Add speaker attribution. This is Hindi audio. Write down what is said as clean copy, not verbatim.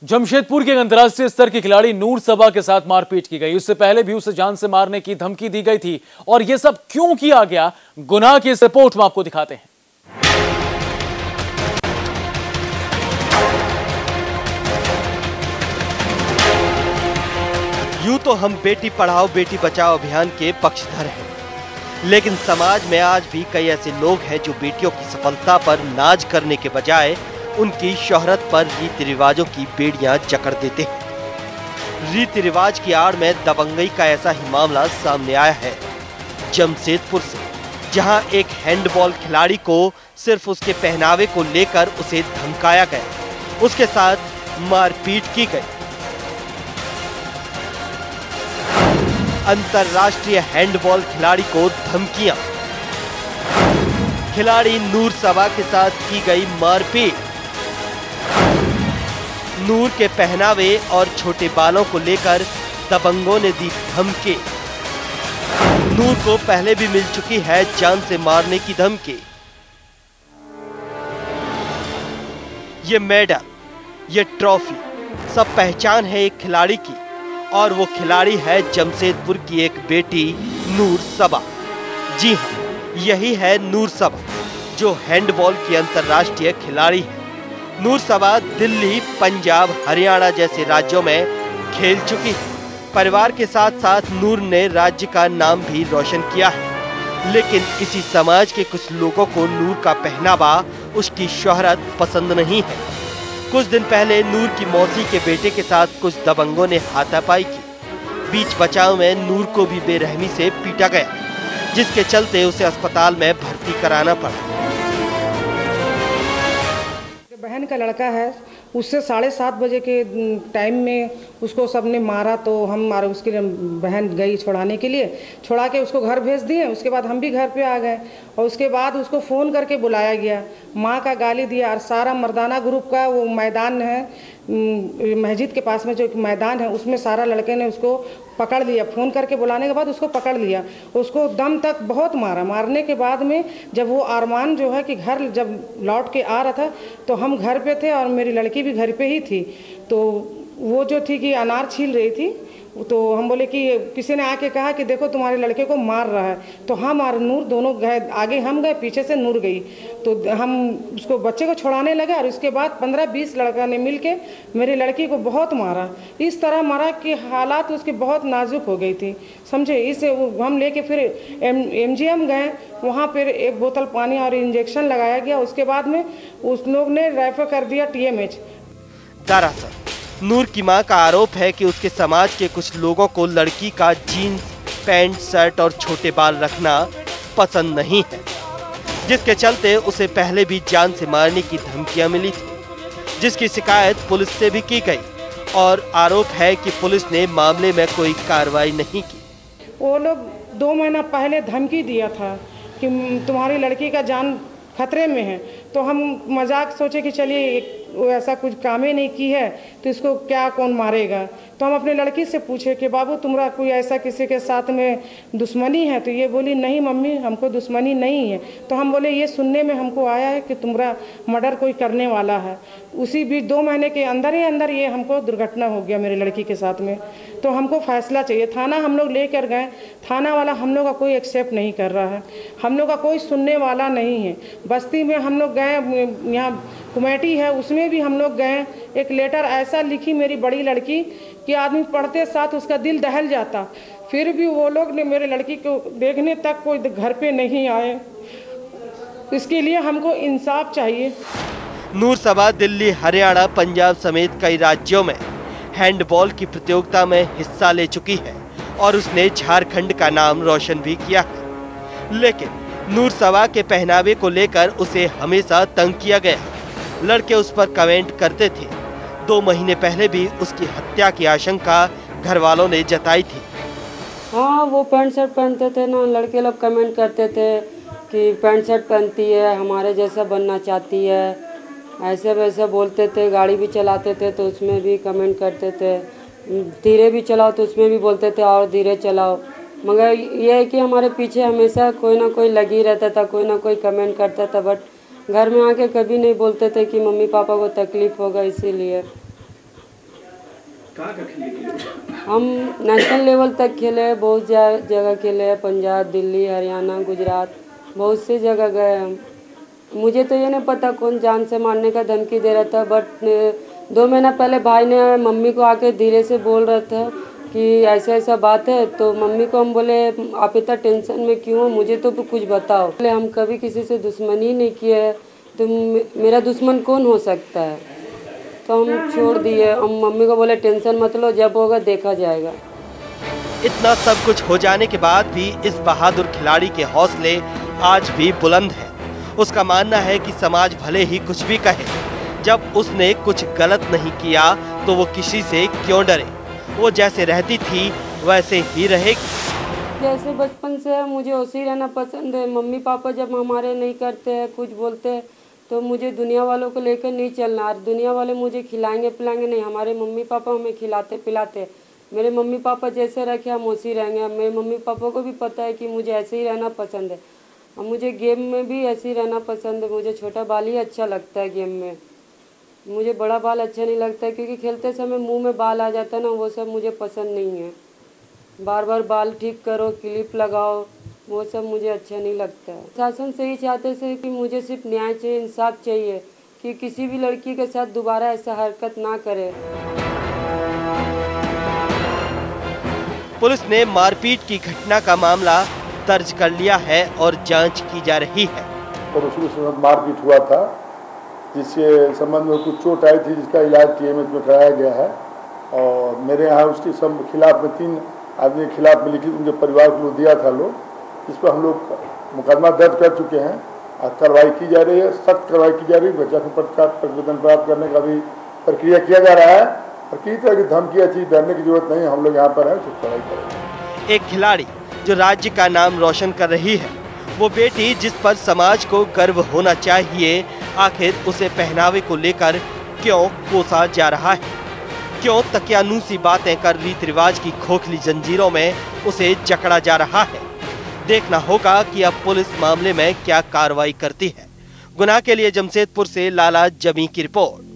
Speaker 1: जमशेदपुर के अंतर्राष्ट्रीय स्तर के खिलाड़ी नूर सबा के साथ मारपीट की गई। उससे पहले भी उसे जान से मारने की धमकी दी गई थी और यह सब क्यों किया गया, गुनाह की इस रिपोर्ट में आपको दिखाते हैं।
Speaker 2: यूं तो हम बेटी पढ़ाओ बेटी बचाओ अभियान के पक्षधर हैं, लेकिन समाज में आज भी कई ऐसे लोग हैं जो बेटियों की सफलता पर नाज करने के बजाय उनकी शोहरत पर रीति रिवाजों की बेड़ियां जकड़ देते हैं। रीति रिवाज की आड़ में दबंगई का ऐसा ही मामला सामने आया है जमशेदपुर से, जहां एक हैंडबॉल खिलाड़ी को सिर्फ उसके पहनावे को लेकर उसे धमकाया गया, उसके साथ मारपीट की गई। अंतर्राष्ट्रीय हैंडबॉल खिलाड़ी को धमकियां, खिलाड़ी नूर सबा के साथ की गई मारपीट। नूर के पहनावे और छोटे बालों को लेकर दबंगों ने दी धमकी। नूर को पहले भी मिल चुकी है जान से मारने की धमकी। ये मेडल, ये ट्रॉफी सब पहचान है एक खिलाड़ी की, और वो खिलाड़ी है जमशेदपुर की एक बेटी नूर सबा। जी हां, यही है नूर सबा जो हैंडबॉल की अंतर्राष्ट्रीय खिलाड़ी है। नूर सबा दिल्ली, पंजाब, हरियाणा जैसे राज्यों में खेल चुकी है। परिवार के साथ साथ नूर ने राज्य का नाम भी रोशन किया है, लेकिन इसी समाज के कुछ लोगों को नूर का पहनावा, उसकी शोहरत पसंद नहीं है। कुछ दिन पहले नूर की मौसी के बेटे के साथ कुछ दबंगों ने हाथापाई की। बीच बचाव में नूर को भी बेरहमी से पीटा गया, जिसके चलते उसे अस्पताल में भर्ती कराना पड़ा।
Speaker 3: बहन का लड़का है, उससे 7:30 बजे के टाइम में उसको सबने मारा, तो हम उसकी बहन गई छुड़ाने के लिए, छुड़ा के उसको घर भेज दिए। उसके बाद हम भी घर पे आ गए और उसके बाद उसको फ़ोन करके बुलाया गया, माँ का गाली दिया। और सारा मर्दाना ग्रुप का वो मैदान है मस्जिद के पास में जो मैदान है, उसमें सारा लड़के ने उसको पकड़ लिया। फ़ोन करके बुलाने के बाद उसको पकड़ लिया, उसको दम तक बहुत मारा। मारने के बाद में जब वो अरमान जो है कि घर जब लौट के आ रहा था, तो हम घर पे थे और मेरी लड़की भी घर पे ही थी। तो वो जो थी कि अनार छील रही थी, तो हम बोले कि किसी ने आके कहा कि देखो तुम्हारे लड़के को मार रहा है। तो हम और नूर दोनों गए, आगे हम गए, पीछे से नूर गई। तो हम उसको बच्चे को छुड़ाने लगे और उसके बाद 15-20 लड़का ने मिलके मेरी लड़की को बहुत मारा। इस तरह मारा कि हालात उसकी बहुत नाजुक हो गई थी, समझे। इसे हम लेके फिर MGM गए, वहाँ पर 1 बोतल पानी और इंजेक्शन लगाया गया। उसके बाद में उस लोग ने रेफर कर दिया TMH।
Speaker 2: दरअसल नूर की मां का आरोप है कि उसके समाज के कुछ लोगों को लड़की का जीन्स, पैंट, शर्ट और छोटे बाल रखना पसंद नहीं है, जिसके चलते उसे पहले भी जान से मारने की धमकियां मिली थी, जिसकी शिकायत पुलिस से भी की गई। और आरोप है कि पुलिस ने मामले में कोई कार्रवाई नहीं की।
Speaker 3: वो लोग 2 महीना पहले धमकी दिया था कि तुम्हारी लड़की का जान खतरे में है। तो हम मजाक सोचे कि चलिए वो ऐसा कुछ काम ही नहीं की है, तो इसको क्या कौन मारेगा। तो हम अपने लड़की से पूछे कि बाबू तुम्हारा कोई ऐसा किसी के साथ में दुश्मनी है? तो ये बोली नहीं मम्मी, हमको दुश्मनी नहीं है। तो हम बोले ये सुनने में हमको आया है कि तुम्हारा मर्डर कोई करने वाला है। उसी बीच 2 महीने के अंदर ही अंदर ये हमको दुर्घटना हो गया मेरी लड़की के साथ में। तो हमको फैसला चाहिए। थाना हम लोग लेकर गए, थाना वाला हम लोग का कोई एक्सेप्ट नहीं कर रहा है, हम लोग का कोई सुनने वाला नहीं है। बस्ती में हम लोग गए, यहाँ कमेटी है उसमें भी हम लोग गए। एक लेटर ऐसा लिखी मेरी बड़ी लड़की कि आदमी पढ़ते साथ उसका दिल दहल जाता, फिर भी वो लोग ने मेरे लड़की को देखने तक कोई घर पे नहीं आए। इसके लिए हमको इंसाफ चाहिए।
Speaker 2: नूर सबा दिल्ली, हरियाणा, पंजाब समेत कई राज्यों में हैंडबॉल की प्रतियोगिता में हिस्सा ले चुकी है और उसने झारखंड का नाम रोशन भी किया है। लेकिन नूर सबा के पहनावे को लेकर उसे हमेशा तंग किया गया। लड़के उस पर कमेंट करते थे। 2 महीने पहले भी उसकी हत्या की आशंका घर वालों ने जताई थी।
Speaker 4: हाँ, वो पैंट शर्ट पहनते थे ना, लड़के लोग कमेंट करते थे कि पैंट शर्ट पहनती है, हमारे जैसा बनना चाहती है, ऐसे वैसे बोलते थे। गाड़ी भी चलाते थे तो उसमें भी कमेंट करते थे, धीरे भी चलाओ तो उसमें भी बोलते थे और धीरे चलाओ। मगर ये है कि हमारे पीछे हमेशा कोई ना कोई लगी रहता था, कोई ना कोई कमेंट करता था, बट घर में आके कभी नहीं बोलते थे कि मम्मी पापा को तकलीफ होगा, इसीलिए।
Speaker 5: कहाँ का खेले?
Speaker 4: हम नेशनल लेवल तक खेले, बहुत जगह खेले, पंजाब, दिल्ली, हरियाणा, गुजरात, बहुत सी जगह गए हम। मुझे तो ये नहीं पता कौन जान से मारने का धमकी दे रहा था, बट 2 महीना पहले भाई ने मम्मी को आके धीरे से बोल रहा था कि ऐसा ऐसा बात है। तो मम्मी को हम बोले आप इतना टेंशन में क्यों हो, मुझे तो कुछ बताओ। बोले हम कभी किसी से दुश्मनी नहीं किए है, तो मेरा दुश्मन कौन हो सकता है। तो हम छोड़ दिए। हम मम्मी को बोले टेंशन मत लो, जब होगा देखा जाएगा।
Speaker 2: इतना सब कुछ हो जाने के बाद भी इस बहादुर खिलाड़ी के हौसले आज भी बुलंद हैं। उसका मानना है कि समाज भले ही कुछ भी कहे, जब उसने कुछ गलत नहीं किया तो वो किसी से क्यों डरे। वो जैसे रहती थी वैसे ही रहेगी।
Speaker 4: जैसे बचपन से मुझे उसी रहना पसंद है। मम्मी पापा जब हमारे नहीं करते हैं, कुछ बोलते हैं, तो मुझे दुनिया वालों को लेकर नहीं चलना। दुनिया वाले मुझे खिलाएंगे पिलाएंगे नहीं, हमारे मम्मी पापा हमें खिलाते पिलाते। मेरे मम्मी पापा जैसे रखे हम उसी रहेंगे। मेरे मम्मी पापा को भी पता है कि मुझे ऐसे ही रहना पसंद है, और मुझे गेम में भी ऐसे ही रहना पसंद है। मुझे छोटा बाल ही अच्छा लगता है गेम में, मुझे बड़ा बाल अच्छा नहीं लगता है, क्योंकि खेलते समय मुंह में बाल आ जाता है ना, वो सब मुझे पसंद नहीं है। बार बार बाल ठीक करो, क्लिप लगाओ, वो सब मुझे अच्छा नहीं लगता है। शासन से ही चाहते थे कि मुझे सिर्फ न्याय चाहिए, इंसाफ चाहिए, कि किसी भी लड़की के साथ दोबारा ऐसा हरकत ना करे।
Speaker 2: पुलिस ने मारपीट की घटना का मामला दर्ज कर लिया है और जांच की जा रही है।
Speaker 6: और उसके मारपीट हुआ था, जिसके संबंध में कुछ चोट आई थी, जिसका इलाज TMH में कराया गया है। और मेरे यहाँ उसके सब खिलाफ में 3 आदमी के खिलाफ में लिखित उनके परिवार को दिया था लोग, इस पर हम लोग मुकदमा दर्ज कर चुके हैं और कार्रवाई की जा रही है, सख्त कार्रवाई की जा रही है। बच्चा को प्रतिवेदन प्राप्त करने का भी प्रक्रिया किया जा रहा है, और किसी तरह की धमकी थी, डरने की जरूरत नहीं, हम लोग यहाँ पर हैं, सिर्फ कार्रवाई करेंगे।
Speaker 2: एक खिलाड़ी जो राज्य का नाम रोशन कर रही है, वो बेटी जिस पर समाज को गर्व होना चाहिए, आखिर उसे पहनावे को लेकर क्यों कोसा जा रहा है? क्यों तकियानूसी बातें कर रीति रिवाज की खोखली जंजीरों में उसे जकड़ा जा रहा है? देखना होगा कि अब पुलिस मामले में क्या कार्रवाई करती है। गुना के लिए जमशेदपुर से लाला जमी की रिपोर्ट।